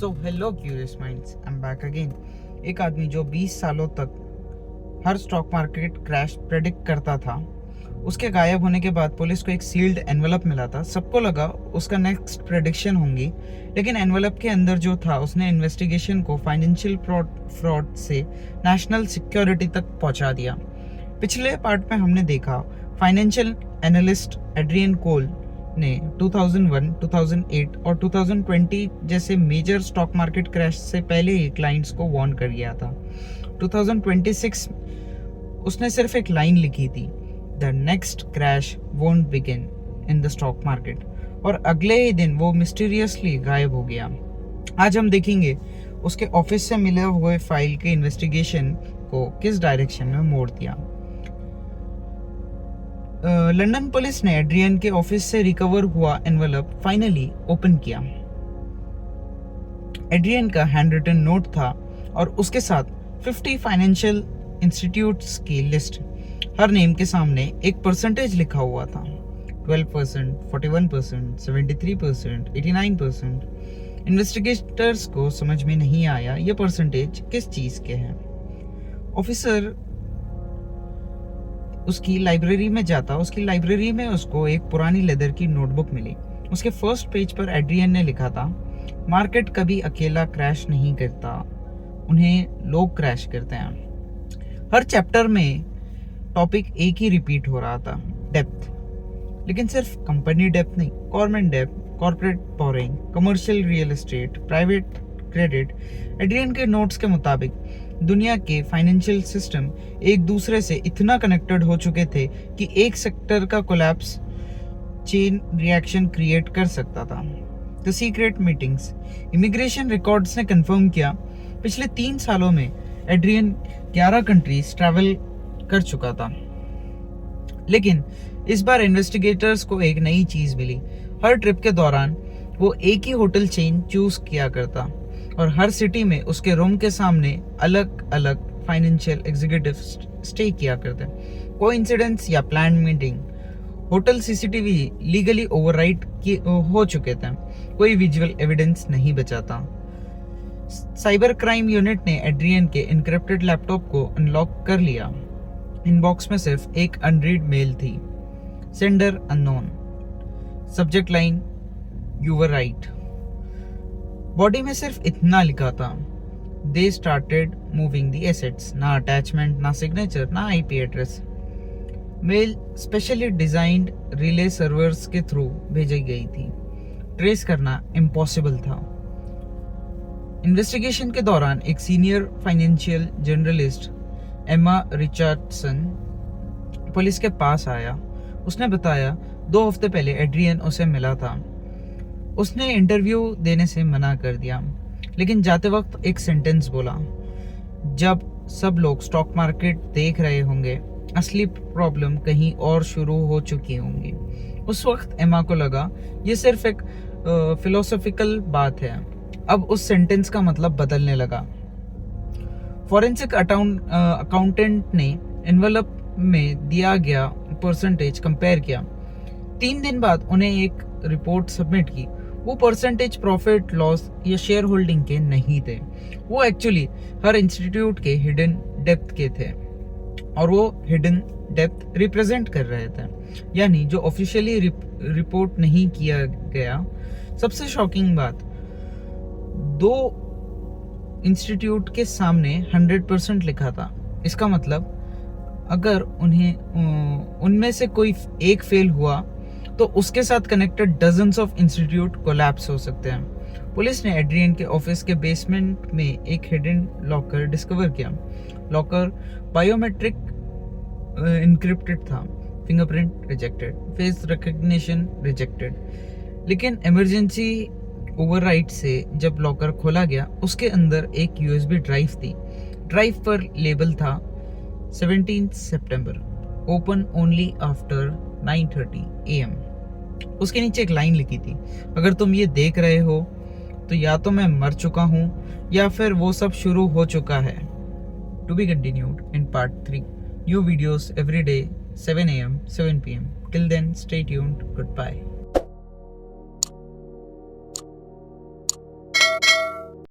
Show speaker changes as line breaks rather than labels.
So hello curious minds, I am back again. एक आदमी जो 20 सालों तक हर स्टॉक मार्केट क्रैश प्रेडिक्ट करता था, उसके गायब होने के बाद पुलिस को एक सील्ड एनवलप मिला था। सबको लगा उसका नेक्स्ट प्रेडिक्शन होंगी, लेकिन एनवलप के अंदर जो था उसने इन्वेस्टिगेशन को फाइनेंशियल फ्रॉड से नेशनल सिक्योरिटी तक पहुंचा दिया। पिछले पार्ट में हमने देखा फाइनेंशियल एनालिस्ट एड्रियन कोल ने 2001, 2008 और 2020 जैसे मेजर स्टॉक मार्केट क्रैश से पहले ही क्लाइंट्स को वार्न कर गया था। 2026 उसने सिर्फ एक लाइन लिखी थी, the next crash won't begin in the stock market, और अगले ही दिन वो मिस्टीरियसली गायब हो गया। आज हम देखेंगे उसके ऑफिस से मिले हुए फाइल के इन्वेस्टिगेशन को किस डायरेक्शन में मोड़ दिया। लंदन पुलिस ने एड्रियन के ऑफिस से रिकवर हुआ एनवलप फाइनली ओपन किया। एड्रियन का हैंड रिटन नोट था और उसके साथ 50 फाइनेंशियल इंस्टीट्यूट्स की लिस्ट। हर नेम के सामने एक परसेंटेज लिखा हुआ था, 12%, 41%, 73%, 89%। इन्वेस्टिगेटर्स को समझ में नहीं आया ये परसेंटेज किस चीज के हैं। ऑफिसर उसकी लाइब्रेरी में जाता, उसकी लाइब्रेरी में उसको एक पुरानी लेदर की नोटबुक मिली। उसके फर्स्ट पेज पर एड्रियन ने लिखा था, मार्केट कभी अकेला क्रैश नहीं करता, उन्हें लोग क्रैश करते हैं। हर चैप्टर में टॉपिक एक ही रिपीट हो रहा था, डेप्थ। लेकिन सिर्फ कंपनी डेप्थ नहीं, government depth, corporate boring, commercial real estate, private credit. Adrian के नोट्स के मुताबिक दुनिया के फाइनेंशियल सिस्टम एक दूसरे से इतना कनेक्टेड हो चुके थे कि एक सेक्टर का कोलैप्स चेन रिएक्शन क्रिएट कर सकता था। The secret meetings. Immigration records ने कंफर्म किया पिछले 3 सालों में एड्रियन 11 कंट्रीज ट्रैवल कर चुका था। लेकिन इस बार इन्वेस्टिगेटर्स को एक नई चीज मिली। हर ट्रिप के दौरान वो एक ही होटल चेन चूज किया करता और हर सिटी में उसके रूम के सामने अलग अलग फाइनेंशियल एग्जीक्यूटिव स्टे किया करते। कोइंसिडेंस या plan meeting. Hotel CCTV legally overwrite हो चुके थे, कोई विजुअल एविडेंस नहीं बचा था। साइबर क्राइम यूनिट ने एड्रियन के इनक्रिप्टेड लैपटॉप को अनलॉक कर लिया। इनबॉक्स में सिर्फ एक अनरीड मेल थी, sender unknown, subject line you were right. Body में सिर्फ इतना लिखा था, they started moving the assets. ना अटैचमेंट, ना सिग्नेचर, ना IP address. Mail specially designed relay servers के थ्रू भेजी गई थी, ट्रेस करना इम्पॉसिबल था। इन्वेस्टिगेशन के दौरान एक सीनियर फाइनेंशियल जर्नलिस्ट एमा रिचर्डसन पुलिस के पास आया। उसने बताया 2 हफ्ते पहले एड्रियन उसे मिला था। उसने इंटरव्यू देने से मना कर दिया, लेकिन जाते वक्त एक सेंटेंस बोला, जब सब लोग स्टॉक मार्केट देख रहे होंगे, असली प्रॉब्लम कहीं और शुरू हो चुकी होंगी। उस वक्त एमा को लगा ये सिर्फ एक फिलोसॉफिकल बात है। अब उस सेंटेंस का मतलब बदलने लगा। फॉरेंसिक अकाउंटेंट ने एनवलप में दिया गया परसेंटेज कंपेयर किया। 3 दिन बाद उन्हें एक रिपोर्ट सबमिट की। वो परसेंटेज प्रॉफिट लॉस या शेयर होल्डिंग के नहीं थे, वो एक्चुअली हर इंस्टीट्यूट के हिडन डेप्थ के थे, और वो हिडन डेप्थ रिप्रेजेंट कर रहे थे, यानी जो ऑफिशियली रिपोर्ट नहीं किया गया। सबसे शॉकिंग बात, 2 इंस्टीट्यूट के सामने 100% लिखा था। इसका मतलब अगर उनमें से कोई एक फेल हुआ तो उसके साथ connected dozens of institute collapse हो सकते हैं। पुलिस ने एड्रियन के ऑफिस के बेसमेंट में एक हिडन लॉकर डिस्कवर किया। लॉकर बायोमेट्रिक इनक्रिप्टेड था, fingerprint rejected, face recognition rejected. लेकिन इमरजेंसी ओवरराइट से जब लॉकर खोला गया, उसके अंदर एक यूएसबी ड्राइव थी। ड्राइव पर लेबल था 17 सितंबर, ओपन ओनली आफ्टर 9:30 AM। उसके नीचे एक लाइन लिखी थी, अगर तुम ये देख रहे हो तो या तो मैं मर चुका हूं या फिर वो सब शुरू हो चुका है। To be continued in part 3। New videos every day 7 AM 7 PM। Till then stay tuned, good bye.